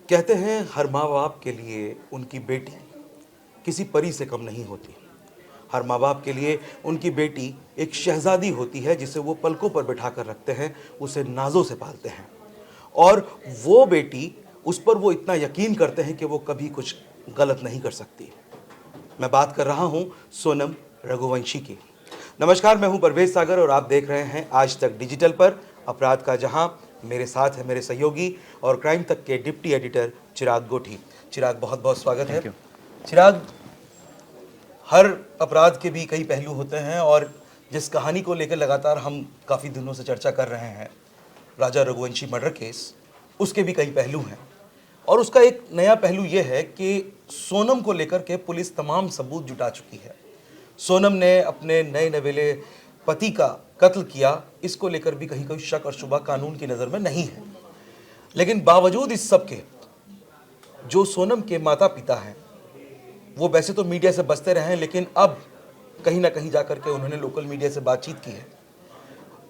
कहते हैं हर माँ बाप के लिए उनकी बेटी किसी परी से कम नहीं होती। हर माँ बाप के लिए उनकी बेटी एक शहजादी होती है जिसे वो पलकों पर बिठा कर रखते हैं, उसे नाजों से पालते हैं। और वो बेटी, उस पर वो इतना यकीन करते हैं कि वो कभी कुछ गलत नहीं कर सकती। मैं बात कर रहा हूं सोनम रघुवंशी की। नमस्कार, मैं हूं परवेज सागर और आप देख रहे हैं आज तक डिजिटल पर अपराध का जहां। मेरे साथ है मेरे सहयोगी और क्राइम तक के डिप्टी एडिटर चिराग गोठी। चिराग, बहुत बहुत स्वागत है। Thank you. चिराग, हर अपराध के भी कई पहलू होते हैं और जिस कहानी को लेकर लगातार हम काफ़ी दिनों से चर्चा कर रहे हैं, राजा रघुवंशी मर्डर केस, उसके भी कई पहलू हैं। और उसका एक नया पहलू यह है कि सोनम को लेकर के पुलिस तमाम सबूत जुटा चुकी है। सोनम ने अपने नए नवेले पति का कत्ल किया, इसको लेकर भी कहीं कोई शक और शुबा कानून की नज़र में नहीं है। लेकिन बावजूद इस सब के, जो सोनम के माता पिता हैं, वो वैसे तो मीडिया से बचते रहे हैं, लेकिन अब कहीं ना कहीं जाकर के उन्होंने लोकल मीडिया से बातचीत की है।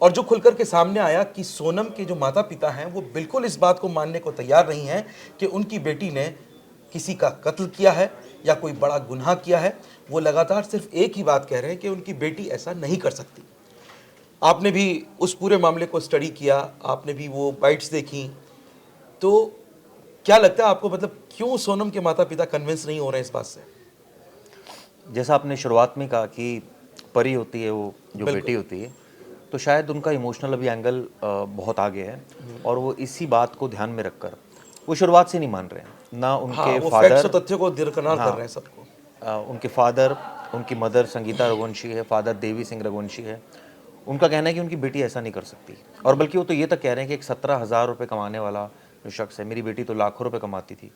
और जो खुलकर के सामने आया कि सोनम के जो माता पिता हैं वो बिल्कुल इस बात को मानने को तैयार नहीं हैं कि उनकी बेटी ने किसी का कत्ल किया है या कोई बड़ा गुनाह किया है। वो लगातार सिर्फ एक ही बात कह रहे हैं कि उनकी बेटी ऐसा नहीं कर सकती। आपने भी उस पूरे मामले को स्टडी किया, आपने भी वो बाइट्स देखी, तो क्या लगता है आपको, मतलब क्यों सोनम के माता पिता कन्विंस नहीं हो रहे हैं इस बात से? जैसा आपने शुरुआत में कहा कि परी होती है वो जो बिल्कुल। बेटी होती है, तो शायद उनका इमोशनल अभी एंगल बहुत आगे है और वो इसी बात को ध्यान में रखकर वो शुरुआत से नहीं मान रहे हैं। ना हाँ, उनके वो फैक्ट्स फादर, और तथ्यों को दरकिनार कर हाँ, रहे हैं सबको। उनके फादर, उनकी मदर संगीता रघुवंशी है, फादर देवी सिंह रघुवंशी है। उनका कहना है कि उनकी बेटी ऐसा नहीं कर सकती और बल्कि वो तो ये तक कह रहे हैं कि एक 17,000 रुपये कमाने वाला जो शख्स है, मेरी बेटी तो लाखों रुपए कमाती थी,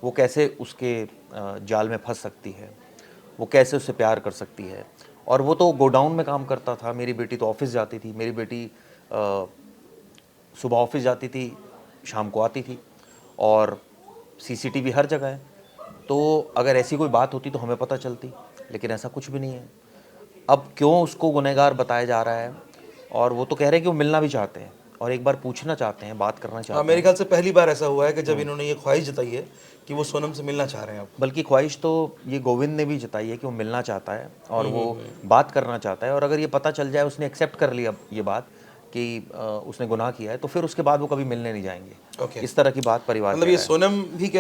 वो कैसे उसके जाल में फंस सकती है, वो कैसे उससे प्यार कर सकती है। और वो तो गोडाउन में काम करता था, मेरी बेटी तो ऑफिस जाती थी, मेरी बेटी सुबह ऑफिस जाती थी, शाम को आती थी और सीसीटीवी हर जगह है। तो अगर ऐसी कोई बात होती तो हमें पता चलती, लेकिन ऐसा कुछ भी नहीं है। अब क्यों उसको गुनहगार बताया जा रहा है? और वो तो कह रहे हैं कि वो मिलना भी चाहते हैं और एक बार पूछना चाहते हैं, बात करना हाँ, चाहते मेरे हैं। ख्याल से पहली बार ऐसा हुआ है कि जब इन्होंने ये ख्वाहिश जताई है कि वो सोनम से मिलना चाह रहे हैं अब। बल्कि ख्वाहिश तो ये गोविंद ने भी जताई है कि वो मिलना चाहता है और वो बात करना चाहता है। और अगर ये पता चल जाए, उसने एक्सेप्ट कर लिया ये बात कि उसने गुनाह किया है, तो फिर उसके बाद वो कभी मिलने नहीं जाएंगे। ओके। इस तरह की बात परिवार मतलब कह ये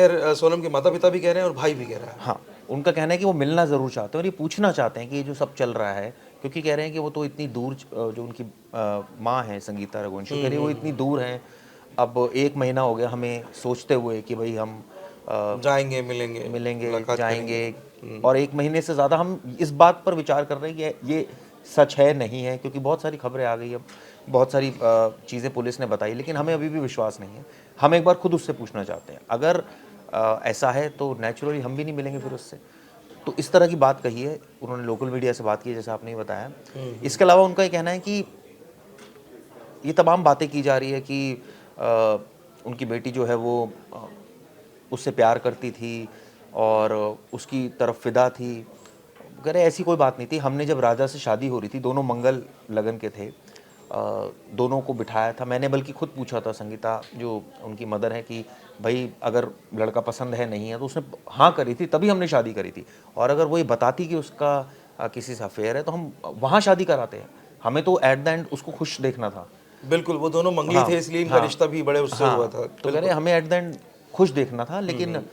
रहा है। सोनम के माता पिता भी कह रहे हैं और भाई भी कह रहा है। हाँ, उनका कहना है कि वो मिलना ज़रूर चाहते हैं और ये पूछना चाहते हैं कि ये जो सब चल रहा है, क्योंकि कह रहे हैं कि वो तो इतनी दूर, जो उनकी माँ है संगीता रघुवंशी, कह रही है वो इतनी दूर हैं। अब 1 महीना हो गया हमें सोचते हुए कि भाई हम जाएंगे, मिलेंगे, मिलेंगे, मुलाकात करेंगे। जाएंगे, और 1 महीने से ज़्यादा हम इस बात पर विचार कर रहे हैं कि ये सच है नहीं है, क्योंकि बहुत सारी खबरें आ गई, अब बहुत सारी चीज़ें पुलिस ने बताई, लेकिन हमें अभी भी विश्वास नहीं है। हम एक बार खुद उससे पूछना चाहते हैं। अगर ऐसा है तो नेचुरली हम भी नहीं मिलेंगे फिर उससे। तो इस तरह की बात कही है उन्होंने, लोकल मीडिया से बात की है, जैसा आपने बताया। इसके अलावा उनका ये कहना है कि ये तमाम बातें की जा रही है कि उनकी बेटी जो है वो उससे प्यार करती थी और उसकी तरफ फिदा थी। कह रहे ऐसी कोई बात नहीं थी। हमने जब राजा से शादी हो रही थी, दोनों मंगल लगन के थे, दोनों को बिठाया था। मैंने बल्कि खुद पूछा था संगीता, जो उनकी मदर है, कि भाई अगर लड़का पसंद है नहीं है, तो उसने हाँ करी थी, तभी हमने शादी करी थी। और अगर वो ये बताती कि उसका किसी से अफेयर है, तो हम वहाँ शादी कराते हैं। हमें तो एट द एंड उसको खुश देखना था। बिल्कुल, वो दोनों मंगली हाँ, थे, इसलिए इनका हाँ, रिश्ता भी बड़े उससे हुआ हाँ। था। तो कह रहे बिल्कुल। हमें एट द एंड खुश देखना था, लेकिन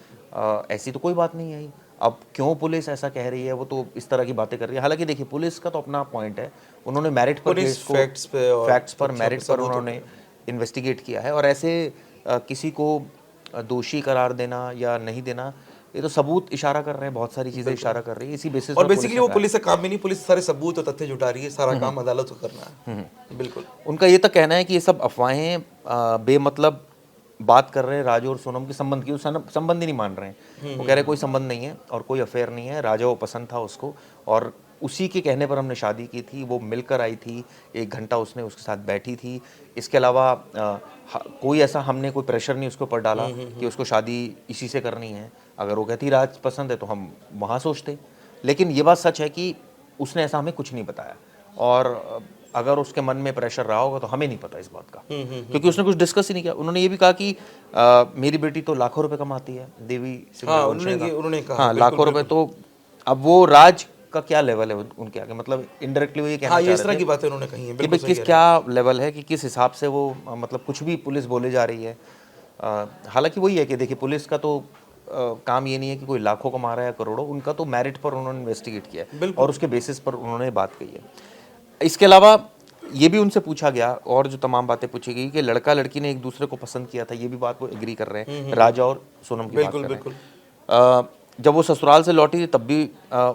ऐसी तो कोई बात नहीं आई। अब क्यों पुलिस ऐसा कह रही है, वो तो इस तरह की बातें कर रही है। हालांकि देखिए, पुलिस का तो अपना पॉइंट है, उन्होंने मेरिट पर पुलिस केस को, फैक्ट्स पे और फैक्ट्स पर, तथ्यों पे, मेरिट पर सबूतों उन्होंने पे। इन्वेस्टिगेट किया है। और ऐसे किसी को दोषी करार देना या नहीं देना, ये तो सबूत इशारा कर रहे हैं, बहुत सारी चीज़ें इशारा कर रही है, इसी बेसिस और पर पुलिस बेसिकली ने वो कहा है। पुलिस का काम भी नहीं, पुलिस सारे सबूत और तथ्य जुटा रही है, सारा काम अदालत को करना है। बिल्कुल। उनका ये तक कहना है कि ये सब अफवाहें, बेमतलब बात कर रहे हैं राजू और सोनम के संबंध की। वो संबंध ही नहीं मान रहे हैं। वो कह रहे कोई संबंध नहीं है और कोई अफेयर नहीं है। राजा वो पसंद था उसको और उसी के कहने पर हमने शादी की थी। वो मिलकर आई थी, 1 घंटा उसने उसके साथ बैठी थी। इसके अलावा कोई ऐसा हमने कोई प्रेशर नहीं उसके ऊपर डाला कि उसको शादी इसी से करनी है। अगर वो कहती राज पसंद है तो हम वहाँ सोचते। लेकिन ये बात सच है कि उसने ऐसा हमें कुछ नहीं बताया। और अगर उसके मन में प्रेशर रहा होगा तो हमें नहीं पता इस बात का, क्योंकि उसने कुछ डिस्कस ही नहीं किया। उन्होंने ये भी कहा कि मेरी बेटी तो लाखों रुपए कमाती है, देवी सिंह हाँ, रघुवंशी ने उन्होंने कहा हाँ बिल्कुल, लाखों रुपए। तो अब वो राज का क्या लेवल है उनके आगे, मतलब इनडायरेक्टली वो ये कहना हाँ, ये चाह इस तरह रहे की थे बातें उन्होंने कही हैं, कि बिल्कुल भाई सही किस कह रहे क्या लेवल है, कि किस हिसाब से वो मतलब कुछ भी पुलिस बोले जा रही है। हालांकि वही है कि देखिए पुलिस का तो काम ये नहीं है कि कोई लाखों कमा रहा है करोड़ों, उनका तो मेरिट पर उन्होंने इन्वेस्टिगेट किया है बिल्कुल। और उसके बेसिस पर उन्होंने बात कही है। इसके अलावा ये भी उनसे पूछा गया और जो तमाम बातें पूछी गई कि लड़का लड़की ने एक दूसरे को पसंद किया था, ये भी बात वो एग्री कर रहे हैं, राजा और सोनम की बात बिल्कुल, कर रहे बिल्कुल। हैं। जब वो ससुराल से लौटी तब भी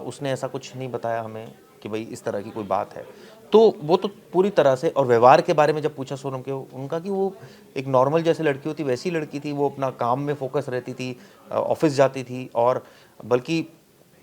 उसने ऐसा कुछ नहीं बताया हमें कि भाई इस तरह की कोई बात है। तो वो तो पूरी तरह से, और व्यवहार के बारे में जब पूछा सोनम के उनका, कि वो एक नॉर्मल जैसे लड़की होती वैसी लड़की थी, वो अपना काम में फोकस रहती थी, ऑफिस जाती थी, और बल्कि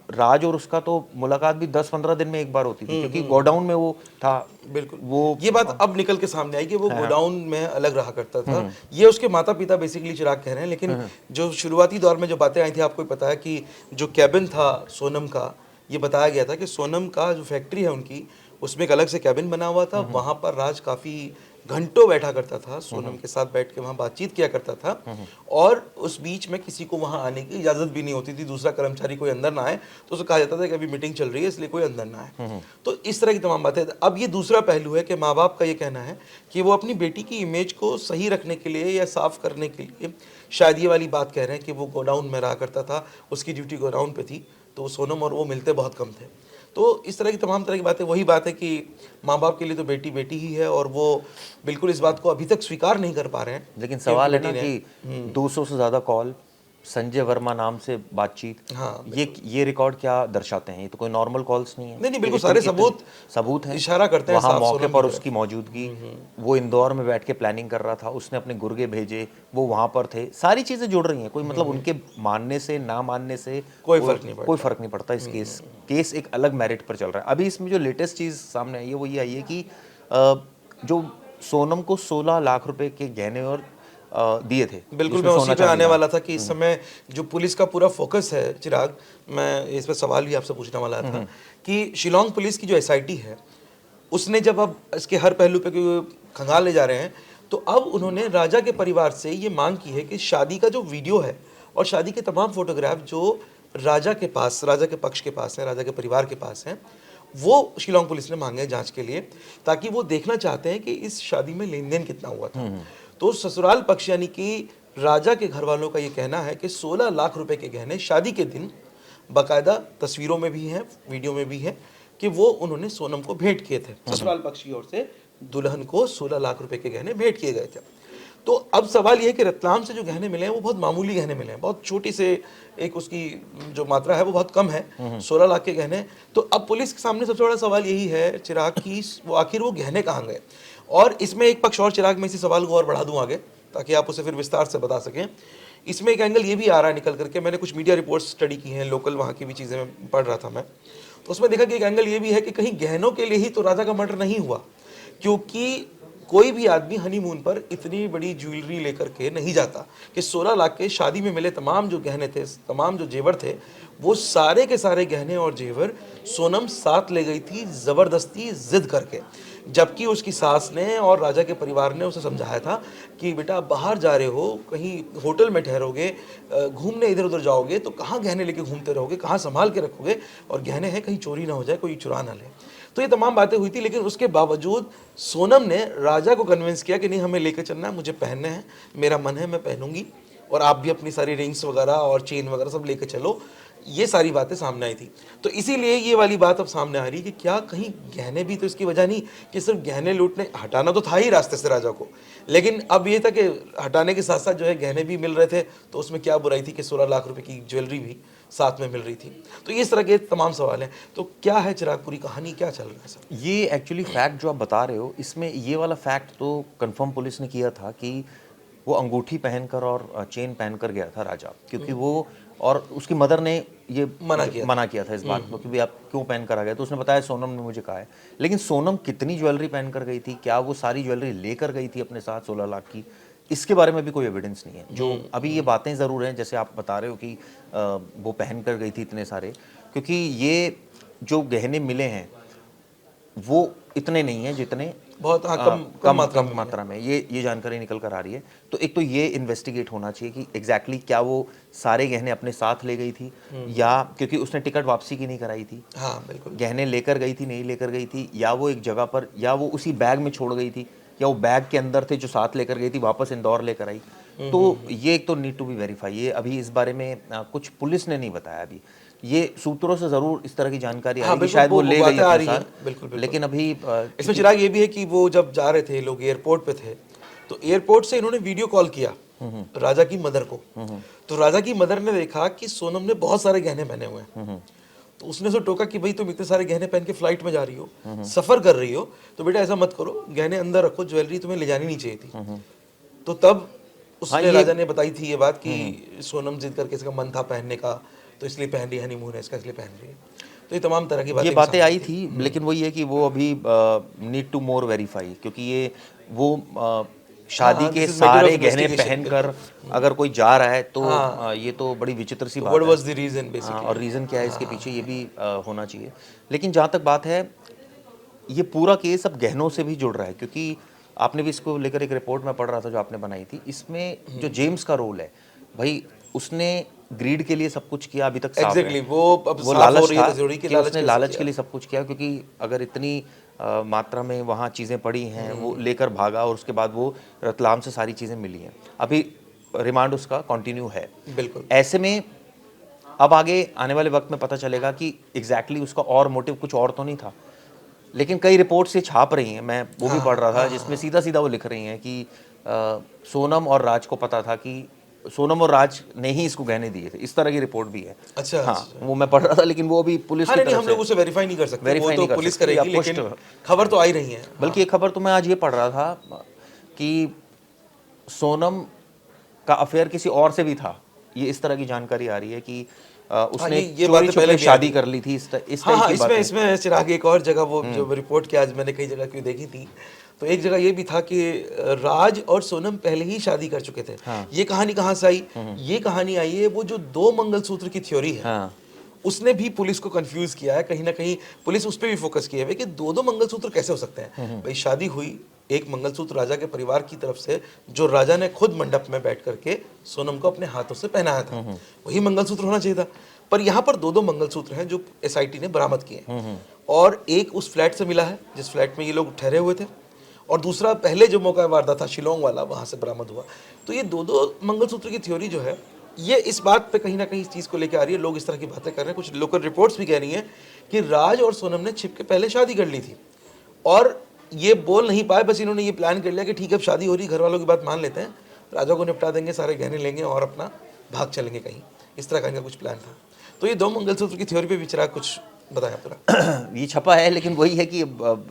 राज और उसका तो मुलाकात भी 10-15 दिन में एक बार होती थी, क्योंकि गोडाउन में वो था। बिल्कुल, वो ये बात अब निकल के सामने आई कि वो गोडाउन में अलग रहा करता था। ये उसके माता पिता बेसिकली चिराग कह रहे हैं, लेकिन जो शुरुआती दौर में जो बातें आई थी, आपको पता है कि जो कैबिन था सोनम का, ये बताया गया था कि सोनम का जो फैक्ट्री है उनकी, उसमें एक अलग से कैबिन बना हुआ था। वहाँ पर राज काफ़ी घंटों बैठा करता था, सोनम के साथ बैठ के वहाँ बातचीत किया करता था, और उस बीच में किसी को वहाँ आने की इजाज़त भी नहीं होती थी। दूसरा कर्मचारी कोई अंदर ना आए तो उसे कहा जाता था कि अभी मीटिंग चल रही है इसलिए कोई अंदर ना आए। तो इस तरह की तमाम बातें। अब ये दूसरा पहलू है कि माँ बाप का ये कहना है कि वो अपनी बेटी की इमेज को सही रखने के लिए या साफ करने के लिए शायद ये वाली बात कह रहे हैं कि वो गोडाउन में रहा करता था, उसकी ड्यूटी गोडाउन पे थी, तो सोनम और वो मिलते बहुत कम थे। तो इस तरह की तमाम तरह की बातें, वही बात है कि माँ बाप के लिए तो बेटी बेटी ही है, और वो बिल्कुल इस बात को अभी तक स्वीकार नहीं कर पा रहे हैं। लेकिन सवाल है ना कि 200 से ज़्यादा कॉल, संजय वर्मा नाम से बातचीत, हाँ, ये रिकॉर्ड क्या दर्शाते हैं? ये तो कोई नॉर्मल कॉल्स नहीं है। नहीं, बिल्कुल सारे सबूत हैं, इशारा करते हैं वहाँ साफ मौके सोनम पर की उसकी तरफ। मौजूदगी, वो इंदौर में बैठ के प्लानिंग कर रहा था, उसने अपने गुर्गे भेजे, वो वहाँ पर थे, सारी चीज़ें जुड़ रही हैं। कोई मतलब उनके मानने से ना मानने से कोई फर्क नहीं पड़ता। कोई फर्क नहीं पड़ता। इस केस एक अलग मेरिट पर चल रहा है। अभी इसमें जो लेटेस्ट चीज़ सामने आई है वो ये आई है कि जो सोनम को 16 लाख रुपए के गहने और दिए थे, बिल्कुल, जिसमें मैं उसी सोना पे आने चांदी वाला था कि इस समय जो पुलिस का पूरा फोकस है, चिराग, मैं इस पर सवाल भी आपसे पूछने वाला था कि शिलोंग पुलिस की जो एसआईटी है, उसने जब अब इसके हर पहलू पे खंगाल ले जा रहे हैं, तो अब उन्होंने राजा के परिवार से ये मांग की है कि शादी का जो वीडियो है और शादी के तमाम फोटोग्राफ जो राजा के पास, राजा के पक्ष के पास हैं, राजा के परिवार के पास हैं, वो शिलोंग पुलिस ने मांगे हैं जांच के लिए, ताकि वो देखना चाहते हैं कि इस शादी में लेन देन कितना हुआ था। तो ससुराल पक्ष यानी कि राजा के घर वालों का ये कहना है कि 16 लाख रुपए के गहने शादी के दिन, बाकायदा तस्वीरों में भी हैं, वीडियो में भी है, कि वो उन्होंने सोनम को भेंट किए थे। ससुराल पक्ष की ओर से दुल्हन को 16 लाख रुपए के गहने भेंट किए गए थे। तो अब सवाल ये है कि रतलाम से जो गहने मिले हैं वो बहुत मामूली गहने मिले हैं, बहुत छोटी से एक उसकी जो मात्रा है वो बहुत कम है, 16 लाख के गहने। तो अब पुलिस के सामने सबसे बड़ा सवाल यही है चिराग की, वो आखिर वो गहने कहाँ गए। और इसमें एक पक्ष और, चिराग, मैं इसी सवाल को और बढ़ा दूं आगे ताकि आप उसे फिर विस्तार से बता सकें। इसमें एक एंगल ये भी आ रहा है निकल करके, मैंने कुछ मीडिया रिपोर्ट्स स्टडी की हैं, लोकल वहाँ की भी चीज़ें मैं पढ़ रहा था मैं, तो उसमें देखा कि एक एंगल ये भी है कि कहीं गहनों के लिए ही तो राजा का मर्डर नहीं हुआ, क्योंकि कोई भी आदमी हनीमून पर इतनी बड़ी ज्वेलरी लेकर के नहीं जाता कि 16 लाख के शादी में मिले तमाम जो गहने थे, तमाम जो जेवर थे, वो सारे के सारे गहने और जेवर सोनम साथ ले गई थी ज़बरदस्ती जिद करके। जबकि उसकी सास ने और राजा के परिवार ने उसे समझाया था कि बेटा बाहर जा रहे हो, कहीं होटल में ठहरोगे, घूमने इधर उधर जाओगे तो कहाँ गहने लेके घूमते रहोगे, कहाँ संभाल के रखोगे, और गहने हैं कहीं चोरी ना हो जाए, कोई चुरा ना ले। तो ये तमाम बातें हुई थी, लेकिन उसके बावजूद सोनम ने राजा को कन्विंस किया कि नहीं, हमें लेकर चलना है, मुझे पहनने हैं, मेरा मन है, मैं पहनूंगी, और आप भी अपनी सारी रिंग्स वगैरह और चेन वगैरह सब लेकर चलो। ये सारी बातें सामने आई थी। तो इसीलिए ये वाली बात अब सामने आ रही है कि क्या कहीं गहने भी तो इसकी वजह नहीं कि सिर्फ गहने लूटने, हटाना तो था ही रास्ते से राजा को, लेकिन अब ये था कि हटाने के साथ साथ जो है गहने भी मिल रहे थे, तो उसमें क्या बुराई थी कि 16 लाख रुपए की ज्वेलरी भी साथ में मिल रही थी। तो इस तरह के तमाम सवाल हैं। तो क्या है चिराग, पूरी कहानी क्या चल रहा है सर? ये एक्चुअली फैक्ट जो आप बता रहे हो, इसमें ये वाला फैक्ट तो कंफर्म पुलिस ने किया था कि वो अंगूठी पहनकर और चेन पहनकर गया था राजा, क्योंकि वो, और उसकी मदर ने ये मना किया था इस बात को कि भाई आप क्यों पहन कर आ गए। तो उसने बताया सोनम ने मुझे कहा है। लेकिन सोनम कितनी ज्वेलरी पहन कर गई थी, क्या वो सारी ज्वेलरी लेकर गई थी अपने साथ 16 लाख की, इसके बारे में भी कोई एविडेंस नहीं है। जो अभी ये बातें ज़रूर हैं, जैसे आप बता रहे हो कि वो पहन कर गई थी इतने सारे, क्योंकि ये जो गहने मिले हैं वो इतने नहीं है जितने बहुत कम मात्रा में ये जानकारी निकल कर आ रही है। तो एक तो ये इन्वेस्टिगेट होना चाहिए कि एग्जैक्टली क्या वो सारे गहने अपने साथ ले गई थी, या क्योंकि उसने टिकट वापसी की नहीं कराई थी, हाँ बिल्कुल, गहने लेकर गई थी नहीं लेकर गई थी, या वो एक जगह पर, या वो उसी बैग में छोड़ गई थी, या वो बैग के अंदर थे जो साथ लेकर गई थी वापस इंदौर लेकर आई। तो ये एक तो नीड टू बी वेरीफाई। ये अभी इस बारे में कुछ पुलिस ने नहीं बताया अभी, ये सूत्रों से जरूर इस तरह की जानकारी आ रही है, शायद वो ले गई अपने साथ। बिल्कुल। लेकिन अभी इसमें चिराग ये भी है कि वो जब जा रहे थे लोग एयरपोर्ट पे थे, तो एयरपोर्ट से इन्होंने वीडियो कॉल किया राजा की मदर को। तो राजा की मदर ने देखा कि सोनम ने बहुत सारे गहने पहने हुए हैं, तो उसने उसे टोका कि भाई तुम इतने सारे गहने पहन के फ्लाइट में जा रही हो, सफर कर रही हो, तो बेटा ऐसा मत करो, गहने अंदर रखो, ज्वेलरी तुम्हें ले जानी नहीं चाहिए थी। तो तब उसने राजा ने बताई थी ये बात कि सोनम जिद करके इसका मन था पहनने का, तो इसलिए पहन रही है, हनीमून है इसका इसलिए पहन रही है। तो ये तमाम तरह की बातें आई थी, लेकिन वही है कि वो अभी नीड टू मोर वेरीफाई, क्योंकि ये वो शादी के सारे गहने पहनकर अगर कोई जा रहा है तो ये तो बड़ी विचित्र सी बात है। What was the reason basically, और रीजन क्या है इसके पीछे, ये भी होना चाहिए। लेकिन जहाँ तक बात है, ये पूरा केस अब गहनों से भी जुड़ रहा है, क्योंकि आपने भी इसको लेकर एक रिपोर्ट में पढ़ रहा था जो आपने बनाई थी, इसमें जो जेम्स का रोल है, भाई उसने ग्रीड के लिए सब कुछ किया, अभी तक साफ है। वो लालच था कि उसने लालच के लिए सब कुछ किया, क्योंकि अगर इतनी मात्रा में वहाँ चीज़ें पड़ी हैं, वो लेकर भागा और उसके बाद वो रतलाम से सारी चीज़ें मिली हैं। अभी रिमांड उसका कंटिन्यू है। बिल्कुल। ऐसे में अब आगे आने वाले वक्त में पता चलेगा कि एग्जैक्टली उसका और मोटिव कुछ और तो नहीं था, लेकिन कई रिपोर्ट्स ये छाप रही हैं, मैं वो भी पढ़ रहा था, जिसमें सीधा सीधा वो लिख रही हैं कि सोनम और राज को पता था कि सोनम और राज ने ही इसको गहने दिए थे, इस तरह की रिपोर्ट भी है। अच्छा, हाँ, वो मैं पढ़ रहा था, लेकिन वो अभी पुलिस की तरफ से हम लोग उसे वेरीफाई नहीं कर सकते, वो तो पुलिस करेगी, लेकिन खबर तो आई रही है। बल्कि एक खबर तो मैं आज ये पढ़ रहा था कि सोनम का अफेयर किसी और से भी था, ये इस तरह की जानकारी आ रही है कि उसने चोरी छुपे शादी कर ली थी, इस टाइप की बात है। इसमें चिराग एक और जगह वो जो रिपोर्ट की आज मैंने कई जगह की देखी थी, तो एक जगह ये भी था कि राज और सोनम पहले ही शादी कर चुके थे। ये कहानी कहाँ से आई? ये कहानी आई है वो जो 2 मंगलसूत्र की थ्योरी है, उसने भी पुलिस को कंफ्यूज किया है। कहीं ना कहीं पुलिस उस पर भी फोकस किया है कि 2 मंगलसूत्र कैसे हो सकते हैं। भाई शादी हुई, एक मंगलसूत्र राजा के परिवार की तरफ से जो राजा ने खुद मंडप में बैठ करके सोनम को अपने हाथों से पहनाया था, वही मंगलसूत्र होना चाहिए था। पर यहाँ पर 2 मंगलसूत्र हैं जो एसआईटी ने बरामद किए हैं, और एक उस फ्लैट से मिला है जिस फ्लैट में ये लोग ठहरे हुए थे, और दूसरा पहले जो मौका वारदात था शिलोंग वाला, वहाँ से बरामद हुआ। तो ये 2 मंगलसूत्र की थ्योरी जो है, ये इस बात पे कहीं ना कहीं इस चीज़ को लेकर आ रही है, लोग इस तरह की बातें कर रहे हैं। कुछ लोकल रिपोर्ट्स भी कह रही हैं कि राज और सोनम ने छिप के पहले शादी कर ली थी, और ये बोल नहीं पाए, बस इन्होंने ये प्लान कर लिया कि ठीक है अब शादी हो रही, घर वालों की बात मान लेते हैं, राजा को निपटा देंगे, सारे गहने लेंगे और अपना भाग चलेंगे कहीं, इस तरह का इनका कुछ प्लान था। तो ये 2 मंगलसूत्र की थ्योरी पे विचार कुछ बताया पूरा ये छपा है, लेकिन वही है कि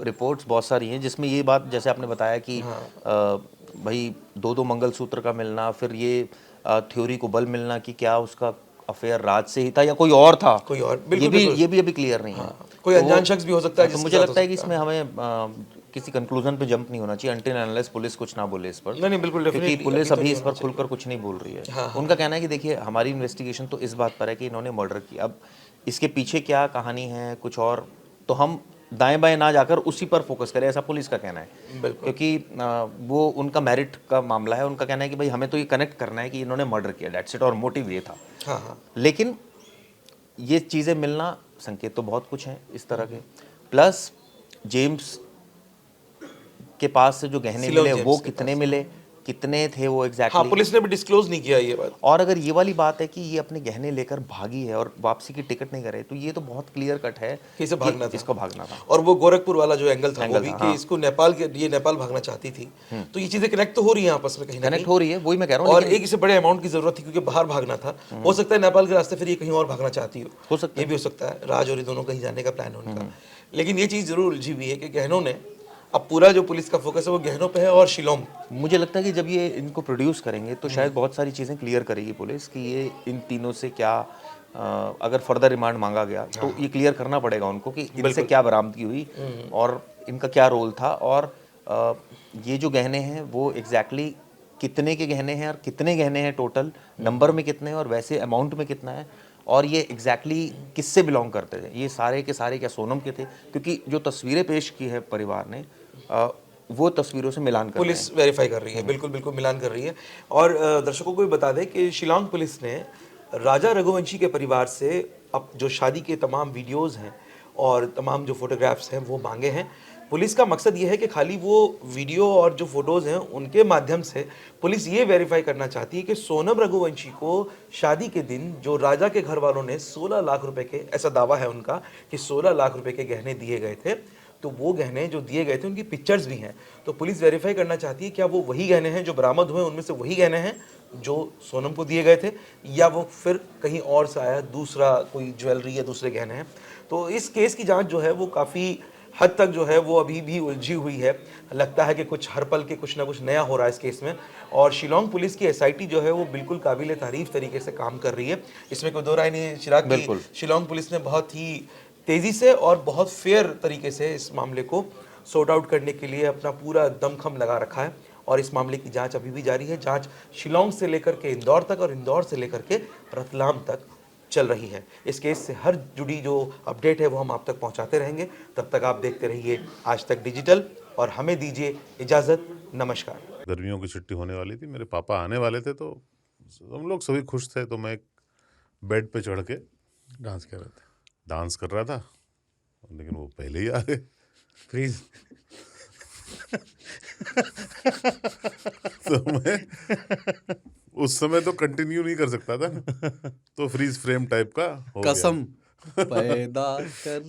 रिपोर्ट्स बहुत सारी हैं जिसमें ये बात जैसे आपने बताया कि भाई 2 मंगलसूत्र का मिलना, फिर ये थ्योरी को बल मिलना कि क्या उसका अफेयर राज से ही था या कोई और था, कोई और, ये भी अभी क्लियर नहीं है। कोई अनजान शख्स भी हो सकता है। तो मुझे लगता है कि इसमें हमें किसी कंक्लूजन पे जंप नहीं होना चाहिए अनटिल अनलेस पुलिस कुछ ना बोले इस पर। नहीं बिल्कुल, क्योंकि पुलिस अभी इस पर खुलकर कुछ नहीं बोल रही है। उनका कहना है कि देखिए हमारी इन्वेस्टिगेशन तो इस बात पर है कि इन्होंने मर्डर किया, अब इसके पीछे क्या कहानी है कुछ और, तो हम दाएं बाएं ना जाकर उसी पर फोकस करें, ऐसा पुलिस का कहना है। क्योंकि वो उनका मेरिट का मामला है, उनका कहना है कि भाई हमें तो ये कनेक्ट करना है कि इन्होंने मर्डर किया, दैट्स इट, और मोटिव ये था। लेकिन ये चीज़ें मिलना, संकेत तो बहुत कुछ हैं इस तरह के, प्लस जेम्स के पास से जो गहने मिले वो कितने मिले, कितने थे वो एग्जैक्टली। हाँ, पुलिस ने भी डिस्क्लोज नहीं किया ये बात। और अगर ये वाली बात है कि ये अपने गहने लेकर भागी है और वापसी की टिकट नहीं करे, तो ये तो बहुत क्लियर कट है कि इसे भागना था, इसको भागना था। और वो गोरखपुर वाला जो एंगल था वो भी कि इसको नेपाल के, ये नेपाल भागना चाहती थी। तो ये चीजें कनेक्ट तो हो रही है आपस में, कहीं कनेक्ट हो रही है, वही मैं कह रहा हूँ। और एक इसे बड़े अमाउंट की जरूरत थी क्योंकि बाहर भागना था, हो सकता है नेपाल के रास्ते फिर ये कहीं और भागना चाहती हो सकता है, ये भी हो सकता है, राज और ये दोनों कहीं जाने का प्लान है उनका। लेकिन ये चीज जरूर उलझी हुई है कि गहनों ने, अब पूरा जो पुलिस का फोकस है वो गहनों पे है और शिलोंग। मुझे लगता है कि जब ये इनको प्रोड्यूस करेंगे तो शायद बहुत सारी चीज़ें क्लियर करेगी पुलिस कि ये इन तीनों से क्या, अगर फर्दर रिमांड मांगा गया तो ये क्लियर करना पड़ेगा उनको कि इनसे क्या बरामदगी हुई और इनका क्या रोल था, और ये जो गहने हैं वो एग्जैक्टली कितने के गहने हैं और कितने गहने हैं, टोटल नंबर में कितने हैं और वैसे अमाउंट में कितना है, और ये एग्जैक्टली किससे बिलोंग करते थे, ये सारे के सारे क्या सोनम के थे, क्योंकि जो तस्वीरें पेश की है परिवार ने वो तस्वीरों से मिलान कर रहे हैं। पुलिस वेरीफाई कर रही है, बिल्कुल बिल्कुल मिलान कर रही है। और दर्शकों को भी बता दें कि शिलांग पुलिस ने राजा रघुवंशी के परिवार से अब जो शादी के तमाम वीडियोस हैं और तमाम जो फोटोग्राफ्स हैं वो मांगे हैं। पुलिस का मकसद ये है कि खाली वो वीडियो और जो फोटोज़ हैं उनके माध्यम से पुलिस ये वेरीफाई करना चाहती है कि सोनम रघुवंशी को शादी के दिन जो राजा के घर वालों ने 16 लाख रुपए के, ऐसा दावा है उनका कि 16 लाख रुपए के गहने दिए गए थे, तो वो गहने जो दिए गए थे उनकी पिक्चर्स भी हैं। तो पुलिस वेरीफाई करना चाहती है क्या वो वही गहने हैं जो बरामद हुए, उनमें से वही गहने हैं जो सोनम को दिए गए थे, या वो फिर कहीं और से आया दूसरा कोई ज्वेलरी या दूसरे गहने हैं। तो इस केस की जांच जो है वो काफ़ी हद तक जो है वो अभी भी उलझी हुई है। लगता है कि कुछ हर पल के कुछ ना कुछ नया हो रहा है इस केस में, और शिलोंग पुलिस की एसआईटी जो है वो बिल्कुल काबिल तारीफ तरीके से काम कर रही है। इसमें कोई दो राय नहीं है चिराग, बिल्कुल। शिलोंग पुलिस ने बहुत ही तेज़ी से और बहुत फेयर तरीके से इस मामले को सॉर्ट आउट करने के लिए अपना पूरा दमखम लगा रखा है, और इस मामले की जांच अभी भी जारी है। जांच शिलोंग से लेकर के इंदौर तक और इंदौर से लेकर के रतलाम तक चल रही है। इस केस से हर जुड़ी जो अपडेट है वो हम आप तक पहुंचाते रहेंगे। तब तक आप देखते रहिए आज तक डिजिटल, और हमें दीजिए इजाज़त। नमस्कार। गर्मियों की छुट्टी होने वाली थी, मेरे पापा आने वाले थे, तो हम लोग सभी खुश थे। तो मैं एक बेड पे चढ़ के डांस कर रहे थे। डांस कर रहा था, लेकिन वो पहले ही आ गए। फ्रीज। तो मैं उस समय तो कंटिन्यू नहीं कर सकता था ना, तो फ्रीज फ्रेम टाइप का हो गया। कसम पैदा कर